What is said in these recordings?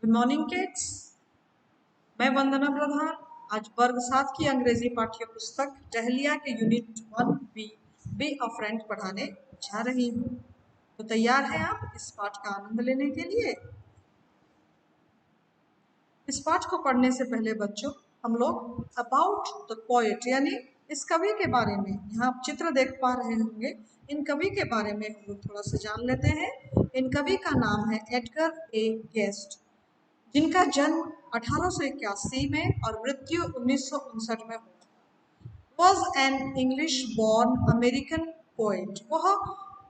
Good morning kids. मैं वंदना प्रधान आज वर्ग 7 की अंग्रेजी पाठ्य पुस्तक टहलिया के यूनिट 1 बी अ फ्रेंड पढ़ाने जा रही हूँ। तो तैयार हैं आप इस पाठ का आनंद लेने के लिए? इस पाठ को पढ़ने से पहले बच्चों हम लोग अबाउट द पोएट यानी इस कवि के बारे में, यहाँ आप चित्र देख पा रहे होंगे, इन कवि के बारे में हम लोग थोड़ा सा जान लेते हैं। इन कवि का नाम है एडगर ए गेस्ट, जिनका जन्म 1881 में और मृत्यु 1959 में हुआ। Was an English born American poet, वह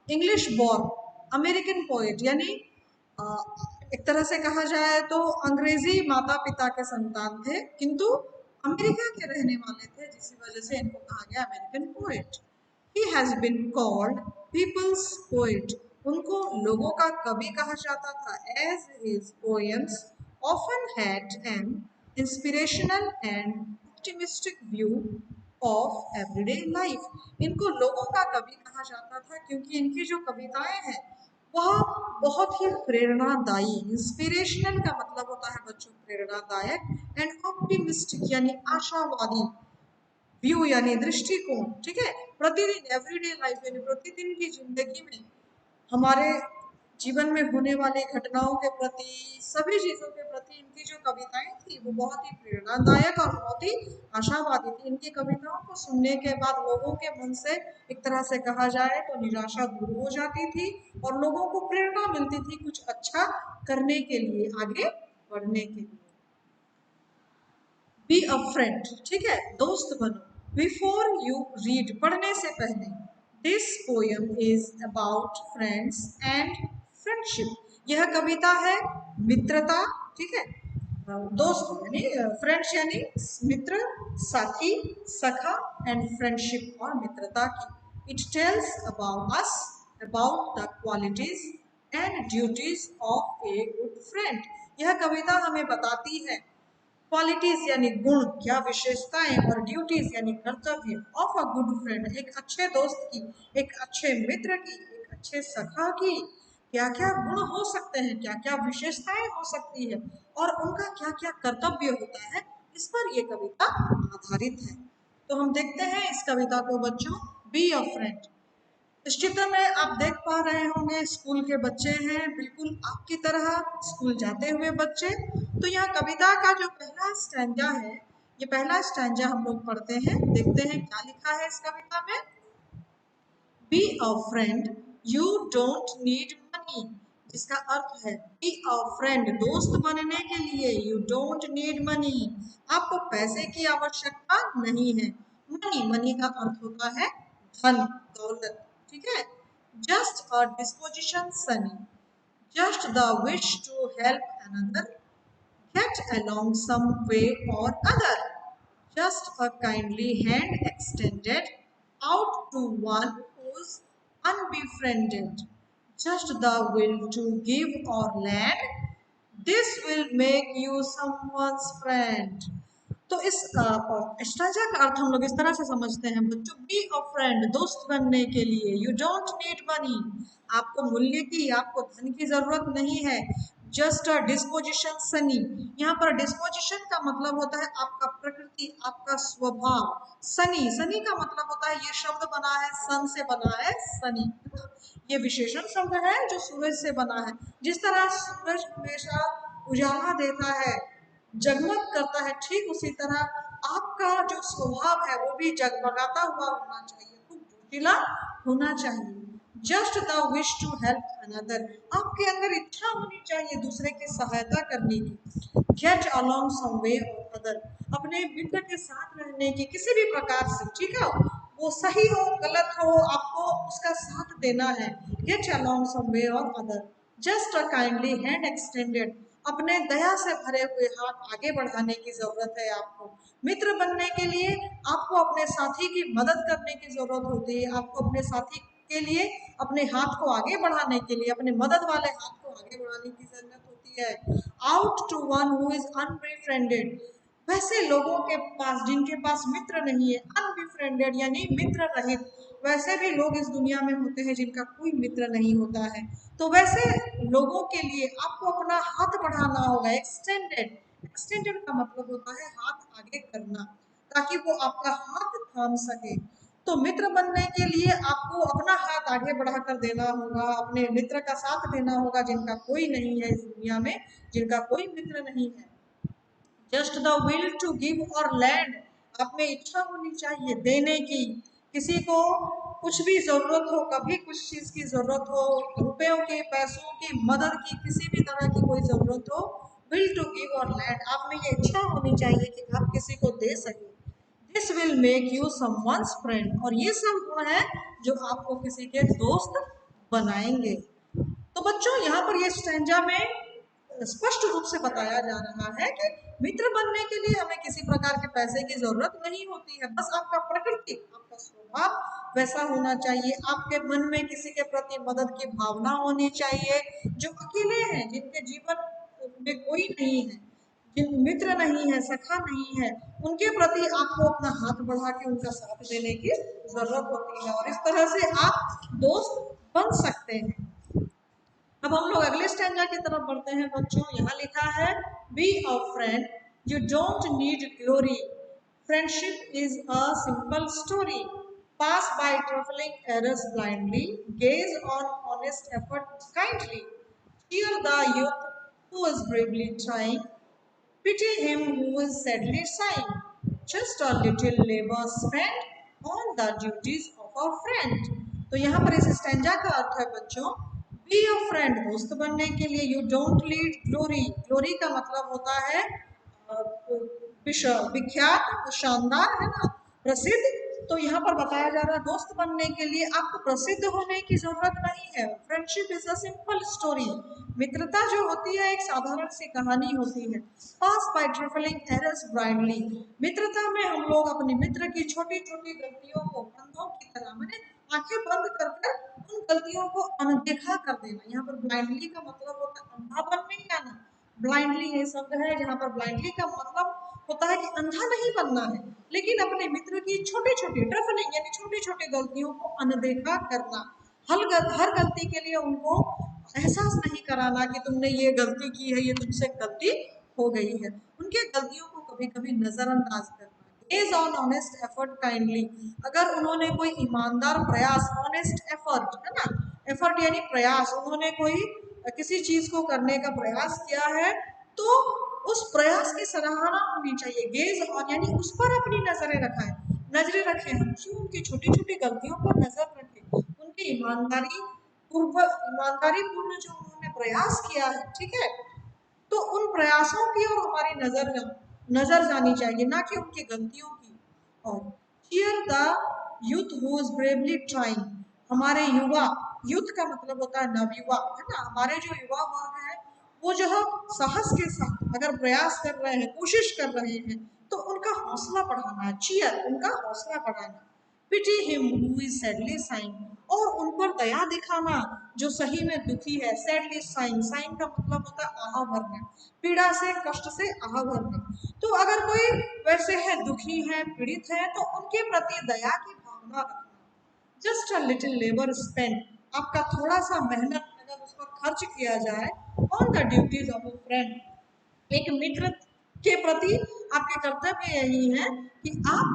इंग्लिश बॉर्न अमेरिकन पोएट यानी एक तरह से कहा जाए तो अंग्रेजी माता पिता के संतान थे, किंतु अमेरिका के रहने वाले थे, जिसकी वजह से इनको कहा गया American poet. He has been called people's poet, उनको लोगों का कवि कहा जाता था, as his poems often had an inspirational and optimistic view of everyday life। इनको लोगों का कवि कहा जाता था क्योंकि इनकी जो कविताएं हैं वह बहुत ही प्रेरणादायी, इंस्पिरेशनल का मतलब होता है बच्चों प्रेरणादायक, एंड ऑप्टिमिस्टिक यानी आशावादी, व्यू यानी दृष्टिकोण, ठीक है। प्रतिदिन एवरीडे लाइफ यानी प्रतिदिन की जिंदगी में हमारे जीवन में होने वाली घटनाओं के प्रति, सभी चीजों के प्रति इनकी जो कविताएं थी वो बहुत ही प्रेरणादायक और बहुत ही आशावादी थी। इनकी कविताओं को सुनने के बाद लोगों के मन से एक तरह से कहा जाए तो निराशा दूर हो जाती थी और लोगों को प्रेरणा मिलती थी कुछ अच्छा करने के लिए, आगे बढ़ने के लिए। बी अ फ्रेंड, ठीक है, दोस्त बनो। बिफोर यू रीड, पढ़ने से पहले, this poem is about friends and friendship, यह कविता है मित्रता, ठीक है, दोस्त यानी फ्रेंड्स यानी मित्र, साथी, सखा, एंड फ्रेंडशिप और मित्रता की। It tells about us, about the qualities and duties of a good friend, यह कविता हमें बताती है क्वालिटीज यानी गुण, क्या विशेषताएं, और ड्यूटीज यानी कर्तव्य ऑफ अ गुड फ्रेंड, एक अच्छे दोस्त की, एक अच्छे मित्र की, एक अच्छे सखा की क्या क्या गुण हो सकते हैं, क्या क्या विशेषताएं हो सकती है और उनका क्या क्या कर्तव्य होता है, इस पर यह कविता आधारित है। तो हम देखते हैं इस कविता को बच्चों। बी अ फ्रेंड, इस चित्र में आप देख पा रहे होंगे स्कूल के बच्चे हैं, बिल्कुल आपकी तरह स्कूल जाते हुए बच्चे। तो यह कविता का जो पहला स्टैंजा है, ये पहला स्टैंजा हम लोग पढ़ते हैं, देखते हैं क्या लिखा है इस कविता में। B a friend you don't need money, जिसका अर्थ है बी अ फ्रेंड, दोस्त बनने के लिए, यू डोंट नीड मनी, आपको पैसे की आवश्यकता नहीं है। मनी, मनी का अर्थ होता है धन, दौलत, ठीक है। Just a disposition sunny, just the wish to help another, get along some way or other, just a kindly hand extended out to one who's unbefriended, just the will to give or lend, this will make you someone's friend। तो इस structure का अर्थ हम लोग इस तरह से समझते हैं बच्चों, बी अ फ्रेंड, दोस्त बनने के लिए, यू डोंट नीड मनी, आपको मूल्य की, आपको धन की जरूरत नहीं है। जस्ट अ डिस्पोजिशन सनी, यहाँ पर डिस्पोजिशन का मतलब होता है आपका प्रकृति, आपका स्वभाव। सनी, सनी का मतलब होता है, ये शब्द बना है सन से बना है सनी, ये विशेषण शब्द है जो सूरज से बना है। जिस तरह सूरज हमेशा उजाला देता है, जगमग करता है, ठीक उसी तरह आपका जो स्वभाव है वो भी जगमगाता हुआ होना चाहिए, खूब जोशीला होना चाहिए। Just the wish to help another, आपके अंदर इच्छा होनी चाहिए दूसरे की सहायता करने की। गेट अलॉन्ग सम वे और अदर, अपने मित्र के साथ रहने की किसी भी प्रकार से, ठीक है, वो सही हो गलत हो, आपको उसका साथ देना है। गेट अलॉन्ग सम वे और other, just a kindly hand extended, अपने दया से भरे हुए हाथ आगे बढ़ाने की जरूरत है आपको। मित्र बनने के लिए आपको अपने साथी की मदद करने की जरूरत होती है, आपको अपने साथी के लिए अपने हाथ को आगे बढ़ाने के लिए अपने मदद वाले हाथ को आगे बढ़ाने की जरूरत होती है। Out to one who is unbefriended, वैसे लोगों के पास जिनके पास मित्र नहीं है, अनबिफ्रेंडेड यानी मित्र रहित, वैसे भी लोग इस दुनिया में होते हैं जिनका कोई मित्र नहीं होता है, तो वैसे लोगों के लिए आपको अपना हाथ बढ़ाना होगा। एक्सटेंडेड, एक्सटेंडेड का मतलब होता है हाथ आगे करना, ताकि वो आपका हाथ थाम सके। तो मित्र बनने के लिए आपको अपना हाथ आगे बढ़ाकर देना होगा, अपने मित्र का साथ देना होगा जिनका कोई नहीं है इस दुनिया में, जिनका कोई मित्र नहीं है। Just the will to give or lend, आप में इच्छा होनी चाहिए देने की। किसी को कुछ भी जरूरत हो, कभी कुछ चीज की जरूरत हो, रुपयों की, पैसों की, मदद की, किसी भी तरह की कोई जरूरत हो, will to give or lend, आप में ये इच्छा होनी चाहिए कि आप किसी को दे सके। This will make you someone's friend, और ये सब गुण है जो आपको किसी के दोस्त बनाएंगे। तो बच्चों यहाँ पर ये स्टैंजा में स्पष्ट रूप से बताया जा रहा है कि मित्र बनने के लिए हमें किसी प्रकार के पैसे की जरूरत नहीं होती है, बस आपका प्रकृति, आपका स्वभाव वैसा होना चाहिए। आपके मन में किसी के प्रति मदद की भावना होनी चाहिए। जो अकेले हैं, जिनके जीवन में कोई नहीं है, जिन मित्र नहीं है, सखा नहीं है, उनके प्रति आपको अपना हाथ बढ़ा के उनका साथ देने की जरूरत होती है, और इस तरह से आप दोस्त बन सकते हैं। अब हम लोग अगले स्टैंजा की तरफ बढ़ते हैं बच्चों। यहाँ लिखा है be a friend, you don't need glory, friendship is a simple story, pass by trifling errors blindly, gaze on honest effort kindly, cheer the youth who is bravely trying, pity him who is sadly sighing, just a little labor spent on the duties of a friend। तो यहाँ पर इस stanza का अर्थ है बच्चों, be your friend, दोस्त बनने के लिए, you don't lead glory, glory का मतलब होता है विख्यात, शानदार, है ना, प्रसिद्ध। तो यहाँ पर बताया जा रहा है दोस्त बनने के लिए आपको प्रसिद्ध होने की जरूरत नहीं है। Friendship is a simple story, मित्रता जो होती है एक साधारण सी कहानी होती है। पास बाय ट्रफलिंग एरर्स ब्लाइंडली, मित्रता में हम लोग अपने मित्र की छोटी छोटी गलतियों को अंधों की तरह, मैंने आंखें बंद कर कर उन गलतियों को अनदेखा कर देना। यहाँ पर ब्लाइंडली का मतलब होता है अंधापन नहीं आना। ब्लाइंडली ये शब्द है जहाँ पर ब्लाइंडली का मतलब होता है कि अंधा नहीं बनना है, लेकिन अपने मित्र की छोटी छोटी ट्रफलिंग यानी छोटी छोटी गलतियों को अनदेखा करना। हर गलती के लिए उनको एहसास नहीं कराना कि तुमने ये गलती की है, ये तुमसे गलती हो गई है। उनके गलतियों को कभी कभी नजरअंदाज करना। Gauge on honest effort kindly, अगर उन्होंने कोई ईमानदार प्रयास, ऑनेस्ट एफर्ट है ना, एफर्ट यानी प्रयास, उन्होंने कोई किसी चीज को करने का प्रयास किया है तो उस प्रयास की सराहना होनी चाहिए। गेज ऑन यानी उस पर अपनी नजरें रखें, नजरें रखें हम क्यों उनकी छोटी छोटी गलतियों पर नजर रखें, उनकी ईमानदारी पूर्ण जो उन्होंने प्रयास किया है, ठीक है, तो उन प्रयासों की और हमारी नजर जानी चाहिए, ना कि उनकी गलतियों की। और cheer the youth who is bravely trying, हमारे युवा, युद्ध का मतलब होता है नवयुवा, है ना, हमारे जो युवा वर्ग है वो जो है साहस के साथ अगर प्रयास कर रहे हैं, कोशिश कर रहे हैं, तो उनका हौसला बढ़ाना, चीयर, उनका हौसला बढ़ाना। Pity him who is sadly sighing, और उन पर दया दिखाना जो सही में दुखी है। सैडली साइंग, साइंग का मतलब होता है आह भरना, पीड़ा से, कष्ट से आह भरना। तो अगर कोई वैसे है, दुखी है, पीड़ित है, तो उनके प्रति दया की भावना रखना। Just a little labour spend, आपका थोड़ा सा मेहनत अगर उस पर खर्च किया जाए, on the duties of a friend, एक मित्र के प्रति आपके कर्तव्य यही है कि आप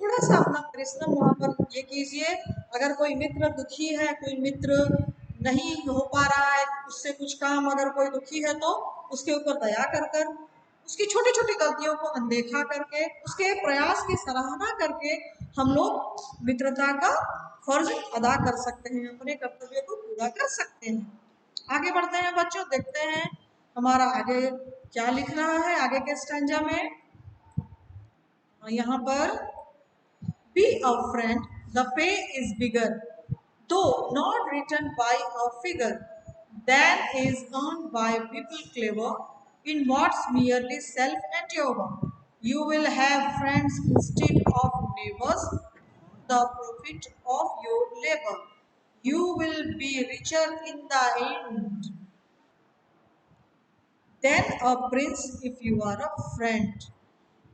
थोड़ा सा अपना परिश्रम वहां पर ये कीजिए। अगर कोई मित्र दुखी है, कोई मित्र नहीं हो पा रहा है उससे कुछ काम, अगर कोई दुखी है तो उसके ऊपर दया कर कर, उसकी छोटी छोटी गलतियों को अनदेखा करके, उसके प्रयास की सराहना करके हम लोग मित्रता का फर्ज अदा कर सकते हैं, अपने कर्तव्य को पूरा कर सकते हैं। आगे बढ़ते हैं बच्चों, देखते हैं हमारा आगे क्या लिख रहा है आगे के स्टैंजा में। यहाँ पर B a friend, the pay is bigger, though not written by a figure, than is earned by people clever in what's merely self-endeavor. You will have friends instead of neighbors, the profit of your labor. You will be richer in the end than a prince if you are a friend.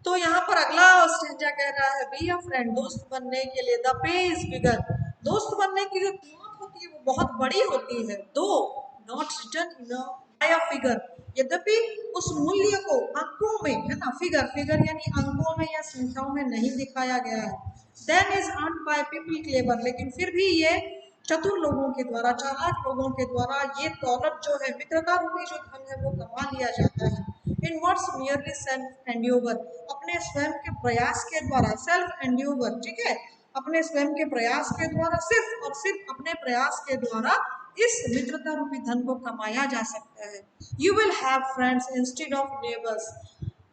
तो यहाँ पर अगला stanza कह रहा है be a friend, दोस्त बनने के लिए द पे इज बिगर, दोस्त बनने की जो कीमत होती है वो बहुत बड़ी होती है। दो not return in by a figure, यद्यपि उस मूल्य को अंकों में, है ना, फिगर फिगर यानी अंकों में या संख्याओं में नहीं दिखाया गया है। Than is earn by people clever, लेकिन फिर भी ये चतुर लोगों के द्वारा, चालाक लोगों के द्वारा ये दौलत जो है, मित्रता रूपी जो धन है, वो कमा लिया जाता है। इन वर्ड्स मियरली सेल्फ एंड्यूवर, अपने स्वयं के प्रयास के द्वारा, सेल्फ एंड्यूवर, ठीक है, अपने स्वयं के प्रयास के द्वारा, सिर्फ और सिर्फ अपने प्रयास के द्वारा इस मित्रता रूपी धन को कमाया जा सकता है। You will have friends instead of neighbours,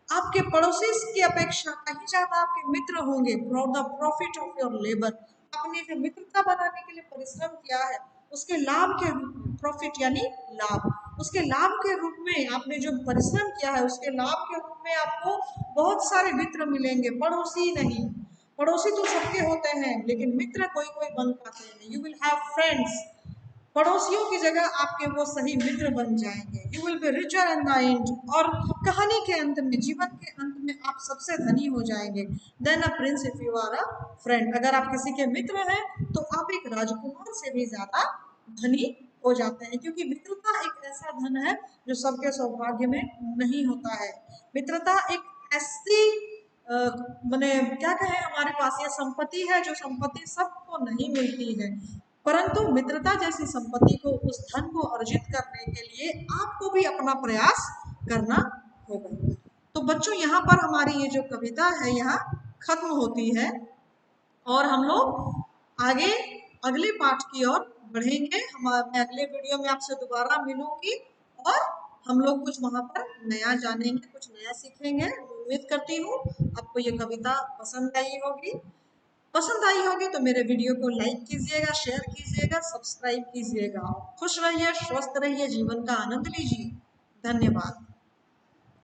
आपके पड़ोसी की अपेक्षा कहीं ज्यादा आपके मित्र होंगे for the profit of your labour, आपने जो मित्रता बनाने के लिए परिश्रम किया है उसके लाभ के रूप में, प्रॉफिट यानी लाभ, उसके लाभ के रूप में आपने जो परिश्रम किया है उसके लाभ के रूप में आपको बहुत सारे मित्र मिलेंगे, पड़ोसी नहीं। पड़ोसी तो सबके होते हैं लेकिन मित्र कोई कोई बन पाते हैं। यू विल हैव फ्रेंड्स, पड़ोसियों की जगह आपके वो सही मित्र बन जाएंगे। You will be richer in the end, और कहानी के अंत में, जीवन के अंत में आप सबसे धनी हो जाएंगे। Than a prince if you are a friend, अगर आप किसी के मित्र हैं तो आप एक राजकुमार से भी ज्यादा धनी हो जाते हैं, क्योंकि मित्रता एक ऐसा धन है जो सबके सौभाग्य में नहीं होता है। मित्रता एक ऐसी मैंने क्या कहे, हमारे पास ये संपत्ति है जो संपत्ति सबको नहीं मिलती है, परंतु मित्रता जैसी संपत्ति को, उस धन को अर्जित करने के लिए आपको भी अपना प्रयास करना होगा। तो बच्चों यहाँ पर हमारी ये जो कविता है यहाँ खत्म होती है और हम लोग आगे अगले पाठ की ओर बढ़ेंगे। मैं अगले वीडियो में आपसे दोबारा मिलूंगी और हम लोग कुछ वहाँ पर नया जानेंगे, कुछ नया सीखेंगे। उम्मीद करती हूँ आपको ये कविता पसंद आई होगी। पसंद आई होगी तो मेरे वीडियो को लाइक कीजिएगा, शेयर कीजिएगा, सब्सक्राइब कीजिएगा। खुश रहिए, स्वस्थ रहिए, जीवन का आनंद लीजिए। धन्यवाद।